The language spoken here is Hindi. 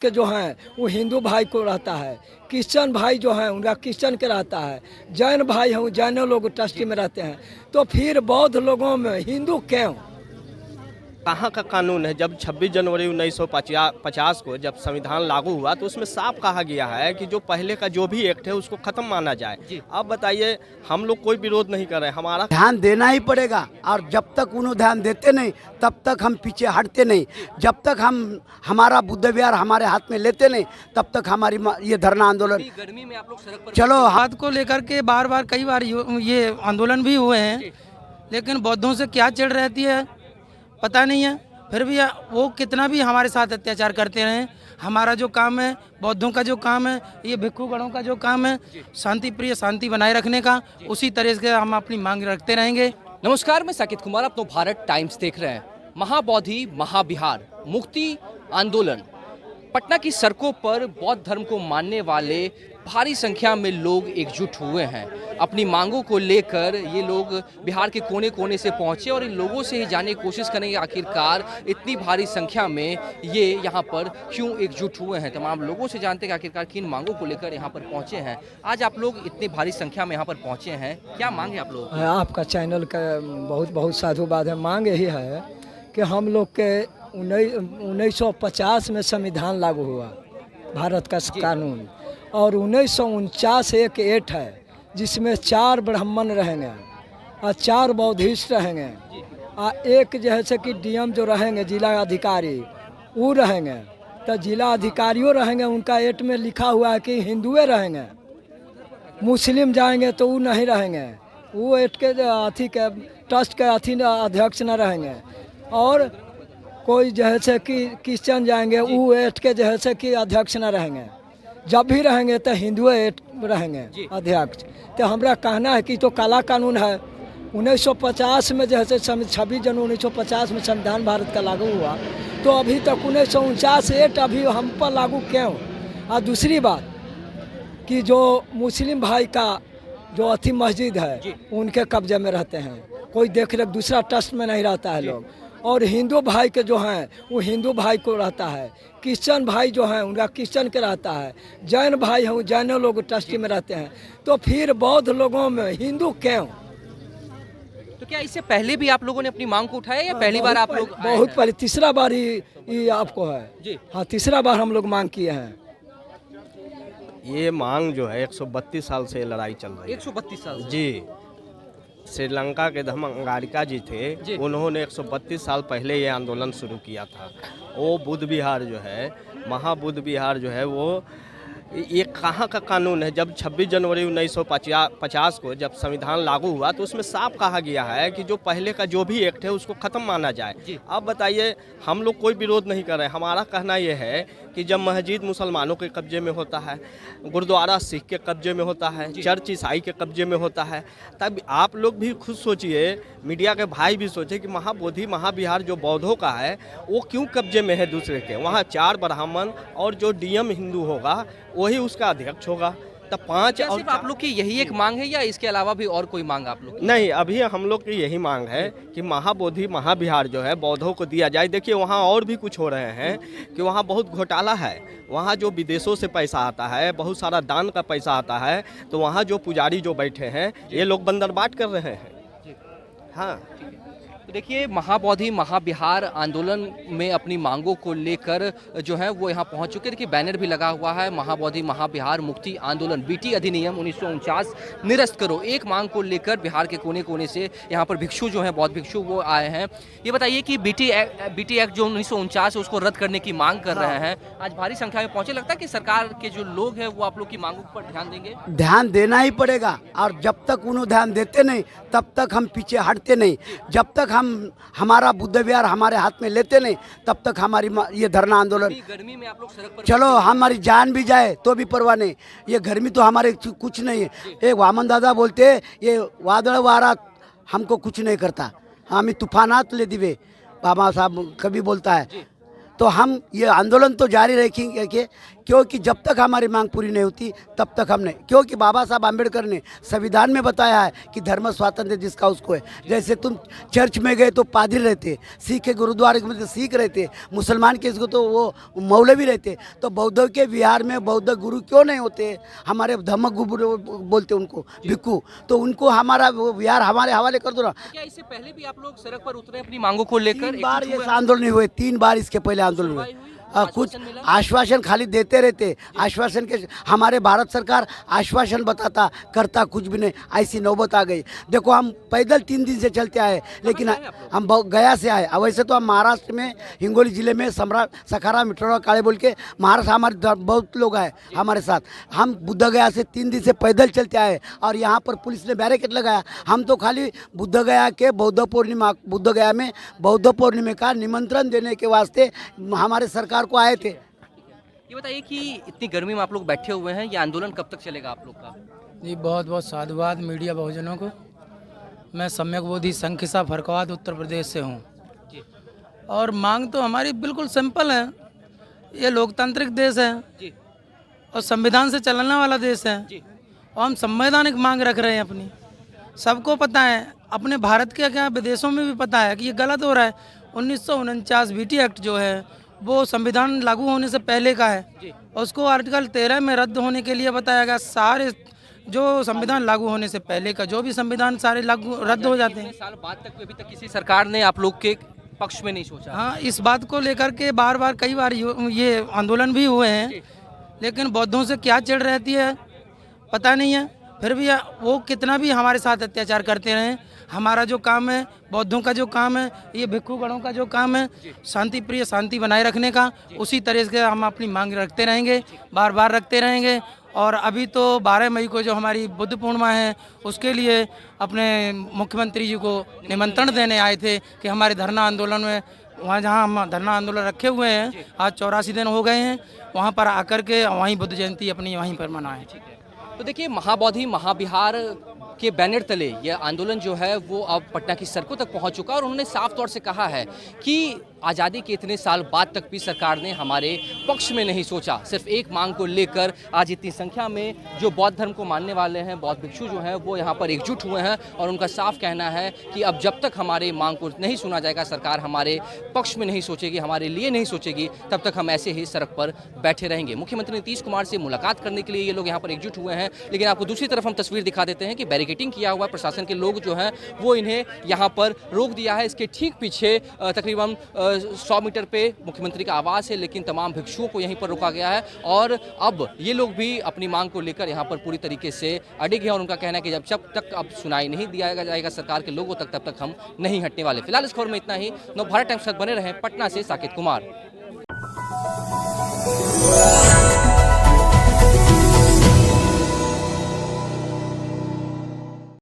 के जो हैं वो हिंदू भाई को रहता है, क्रिश्चियन भाई जो हैं उनका क्रिश्चियन के रहता है, जैन भाई हैं जैनों लोग ट्रस्टी में रहते हैं। तो फिर बौद्ध लोगों में हिंदू क्यों? कहाँ का कानून है? जब 26 जनवरी 1950 को जब संविधान लागू हुआ तो उसमें साफ कहा गया है कि जो पहले का जो भी एक्ट है उसको खत्म माना जाए। अब बताइए, हम लोग कोई विरोध नहीं कर रहे हैं, हमारा ध्यान देना ही पड़ेगा और जब तक उन्होंने ध्यान देते नहीं तब तक हम पीछे हटते नहीं। जब तक हम हमारा बुद्ध विहार हमारे हाथ में लेते नहीं तब तक हमारी ये धरना आंदोलन। गर्मी में आप लोग सड़क पर चलो बात को लेकर के बार बार कई बार ये आंदोलन भी हुए हैं, लेकिन बौद्धों से क्या चिढ़ रहती है पता नहीं है। फिर भी वो कितना भी हमारे साथ अत्याचार करते रहे, हमारा जो काम है, बौद्धों का जो काम है, ये भिक्षुगणों का जो काम है, शांति प्रिय, शांति बनाए रखने का, उसी तरह से हम अपनी मांग रखते रहेंगे। नमस्कार, मैं साकित कुमार, अपनो भारत टाइम्स देख रहे हैं। महाबोधि महाविहार मुक्ति आंदोलन, पटना की सड़कों पर बौद्ध धर्म को मानने वाले भारी संख्या में लोग एकजुट हुए हैं। अपनी मांगों को लेकर ये लोग बिहार के कोने कोने से पहुंचे और इन लोगों से ही जानने की कोशिश करेंगे आखिरकार इतनी भारी संख्या में ये यहाँ पर क्यों एकजुट हुए हैं। तमाम लोगों से जानते हैं कि आखिरकार किन मांगों को लेकर यहाँ पर पहुंचे हैं। आज आप लोग इतनी भारी संख्या में यहाँ पर पहुंचे हैं, क्या मांग है आप लोग? आपका चैनल का बहुत बहुत साधुवाद है। मांग यही है कि हम लोग के 1950 में संविधान लागू हुआ, भारत का कानून, और 1949 एक एक्ट है जिसमें 4 ब्राह्मण रहेंगे और 4 बौद्धिस्ट रहेंगे और एक जैसे कि डीएम जो रहेंगे जिला अधिकारी वो रहेंगे। तो जिला अधिकारियों रहेंगे, उनका एक्ट में लिखा हुआ है कि हिंदुए रहेंगे, मुस्लिम जाएंगे तो वो नहीं रहेंगे, वो एक्ट के अथी के ट्रस्ट के अथी अध्यक्ष न रहेंगे। और कोई जैसे कि क्रिश्चियन जाएंगे वो एक्ट के जैसे कि अध्यक्ष न रहेंगे, जब भी रहेंगे तो हिंदुए रहेंगे अध्यक्ष। तो हमारा कहना है कि तो काला कानून है। 1950 में जैसे 26 जनवरी 1950 में संविधान भारत का लागू हुआ, तो अभी तक 1949 एक्ट अभी हम पर लागू क्यों? और दूसरी बात कि जो मुस्लिम भाई का जो अथी मस्जिद है उनके कब्जे में रहते हैं, कोई देख रेख दूसरा ट्रस्ट में नहीं रहता है लोग। और हिंदू भाई के जो हैं वो हिंदू भाई को रहता है, क्रिश्चियन भाई जो हैं उनका क्रिश्चियन के रहता है, जैन भाई हैं जैनों लोग ट्रस्टी में रहते हैं। तो फिर बौद्ध लोगों में हिंदू क्यों? तो क्या इससे पहले भी आप लोगों ने अपनी मांग को उठाया या पहली बार आप लोग? बहुत पहले, तीसरा बार ही आपको है जी। हाँ, तीसरा बार हम लोग मांग किए हैं। ये मांग जो है 132 साल से लड़ाई चल रही है। 132 साल से? जी, श्रीलंका के धम्मंगारिका जी थे, उन्होंने 132 साल पहले ये आंदोलन शुरू किया था। वो बुद्ध विहार जो है, महाबुद्ध विहार जो है, वो ये कहाँ का कानून है? जब 26 जनवरी 1950 को जब संविधान लागू हुआ तो उसमें साफ कहा गया है कि जो पहले का जो भी एक्ट है उसको खत्म माना जाए। अब बताइए, हम लोग कोई विरोध नहीं कर रहे हैं, हमारा कहना यह है कि जब मस्जिद मुसलमानों के कब्जे में होता है, गुरुद्वारा सिख के कब्जे में होता है, चर्च ईसाई के कब्जे में होता है, तब आप लोग भी खुद सोचिए, मीडिया के भाई भी सोचे कि महाबोधि महाविहार जो बौद्धों का है वो क्यों कब्जे में है दूसरे के? वहाँ 4 ब्राह्मण और जो डीएम हिंदू होगा वही उसका अध्यक्ष होगा। तब 5 और सिर्फ आप लोग की यही एक मांग है या इसके अलावा भी और कोई मांग आप लोग की? नहीं, अभी हम लोग की यही मांग है कि महाबोधि महाविहार जो है बौद्धों को दिया जाए। देखिए, वहाँ और भी कुछ हो रहे हैं कि वहाँ बहुत घोटाला है। वहाँ जो विदेशों से पैसा आता है, बहुत सारा दान का पैसा आता है, तो वहाँ जो पुजारी जो बैठे हैं ये लोग बंदरबाट कर रहे हैं। हाँ, तो देखिए, महाबोधि महाविहार आंदोलन में अपनी मांगों को लेकर जो है वो यहाँ पहुँच चुके हैं। देखिए, बैनर भी लगा हुआ है, महाबोधि महाविहार मुक्ति आंदोलन, बीटी अधिनियम 1949 निरस्त करो। एक मांग को लेकर बिहार के कोने कोने से यहाँ पर भिक्षु जो हैं, बौद्ध भिक्षु, वो आए हैं। ये बताइए कि बीटी एक्ट जो 1949 है उसको रद्द करने की मांग कर रहे हैं, आज भारी संख्या में पहुँचे। लगता है कि सरकार के जो लोग हैं वो आप लोग की मांगों पर ध्यान देंगे? ध्यान देना ही पड़ेगा और जब तक उन्होंने ध्यान देते नहीं तब तक हम पीछे हटते नहीं। जब तक हम हमारा बुद्ध विहार हमारे हाथ में लेते नहीं तब तक हमारी ये धरना आंदोलन। गर्मी में आप लोग सड़क पर चलो हमारी जान भी जाए तो भी परवाह नहीं, ये गर्मी तो हमारे कुछ नहीं है। एक वामन दादा बोलते ये वादळ वारा हमको कुछ नहीं करता, हमें तूफानात ले दिवे, बाबा साहब कभी बोलता है। तो हम ये आंदोलन तो जारी रखेंगे, क्योंकि जब तक हमारी मांग पूरी नहीं होती तब तक हमने, क्योंकि बाबा साहब आम्बेडकर ने संविधान में बताया है कि धर्म स्वातंत्र्य जिसका उसको है। जैसे तुम चर्च में गए तो पादरी रहते, सिख के गुरुद्वारे में तो सिख रहते, मुसलमान के इसको तो वो मौलवी रहते, तो बौद्धों के विहार में बौद्ध गुरु क्यों नहीं होते? हमारे धम्म गुरु बोलते उनको, भिक्खु, तो उनको हमारा वो विहार हमारे हवाले कर दो ना। क्या इससे पहले भी आप लोग सड़क पर उतरे अपनी मांगों को लेकर? 3 बार ये आंदोलन हुए, 3 बार इसके पहले आंदोलन हुए। कुछ आश्वासन खाली देते रहते, आश्वासन के हमारे भारत सरकार आश्वासन बताता करता कुछ भी नहीं, ऐसी नौबत आ गई। देखो हम पैदल 3 दिन से चलते आए, लेकिन हम गया से आए। वैसे तो हम महाराष्ट्र में हिंगोली जिले में सम्राट सखारा मिठोरा काले बोल के महाराष्ट्र हमारे बहुत लोग आए हमारे साथ। हम बुद्ध गया से 3 दिन से पैदल चलते आए और यहाँ पर पुलिस ने बैरिकेड लगाया। हम तो खाली बुद्ध गया के बुद्ध गया में बौद्ध पूर्णिमा का निमंत्रण देने के वास्ते हमारे सरकार को आए थे। ये बताइए कि इतनी गर्मी में आप लोग बैठे हुए हैं, ये आंदोलन कब तक चलेगा आप लोग का? जी बहुत बहुत साधुवाद मीडिया बहुजनों को। मैं सम्यक बोधि संघ खिसा फरकवाद उत्तर प्रदेश से हूँ और मांग तो हमारी बिल्कुल सिंपल है। ये लोकतांत्रिक देश है और संविधान से चलने वाला देश है और हम संवैधानिक मांग रख रहे हैं अपनी। सबको पता है, अपने भारत के क्या विदेशों में भी पता है कि ये गलत हो रहा है। 1949 बीटी एक्ट जो है वो संविधान लागू होने से पहले का है और उसको आर्टिकल 13 में रद्द होने के लिए बताया गया। सारे जो संविधान लागू होने से पहले का जो भी संविधान सारे लागू रद्द हो जाते हैं। साल बाद तक अभी तक किसी सरकार ने आप लोग के पक्ष में नहीं सोचा? हाँ, इस बात को लेकर के बार बार कई बार ये आंदोलन भी हुए हैं, लेकिन बौद्धों से क्या चिढ़ रहती है पता नहीं है। फिर भी वो कितना भी हमारे साथ अत्याचार करते रहें, हमारा जो काम है, बौद्धों का जो काम है, ये भिक्षुगणों का जो काम है शांति प्रिय, शांति बनाए रखने का, उसी तरह से हम अपनी मांग रखते रहेंगे, बार बार रखते रहेंगे। और अभी तो 12 मई को जो हमारी बुद्ध पूर्णिमा है उसके लिए अपने मुख्यमंत्री जी को निमंत्रण देने आए थे कि हमारे धरना आंदोलन में, वहाँ जहाँ हम धरना आंदोलन रखे हुए हैं आज 84 दिन हो गए हैं, वहाँ पर आकर के वहीं बुद्ध जयंती अपनी वहीं पर मनाएं। तो देखिए, महाबोधि महाविहार के बैनर तले यह आंदोलन जो है वो अब पटना की सड़कों तक पहुंच चुका है और उन्होंने साफ तौर से कहा है कि आज़ादी के इतने साल बाद तक भी सरकार ने हमारे पक्ष में नहीं सोचा। सिर्फ एक मांग को लेकर आज इतनी संख्या में जो बौद्ध धर्म को मानने वाले हैं, बौद्ध भिक्षु जो हैं, वो यहाँ पर एकजुट हुए हैं और उनका साफ कहना है कि अब जब तक हमारे मांग को नहीं सुना जाएगा, सरकार हमारे पक्ष में नहीं सोचेगी, हमारे लिए नहीं सोचेगी, तब तक हम ऐसे ही सड़क पर बैठे रहेंगे। मुख्यमंत्री नीतीश कुमार से मुलाकात करने के लिए ये लोग यहाँ पर एकजुट हुए हैं, लेकिन आपको दूसरी तरफ हम तस्वीर दिखा देते हैं कि बैरिकेडिंग किया हुआ प्रशासन के लोग जो हैं वो इन्हें यहाँ पर रोक दिया है। इसके ठीक पीछे तकरीबन 100 मीटर पे मुख्यमंत्री का आवास है, लेकिन तमाम भिक्षुओं को यहीं पर रोका गया है और अब ये लोग भी अपनी मांग को लेकर यहाँ पर पूरी तरीके से अड़िग हैं और उनका कहना है कि जब तक अब सुनाई नहीं दिया जाएगा सरकार के लोगों तक, तब तक हम नहीं हटने वाले। फिलहाल इस खबर में इतना ही। नवभारत टाइम्स तक बने रहें। पटना से साकेत कुमार।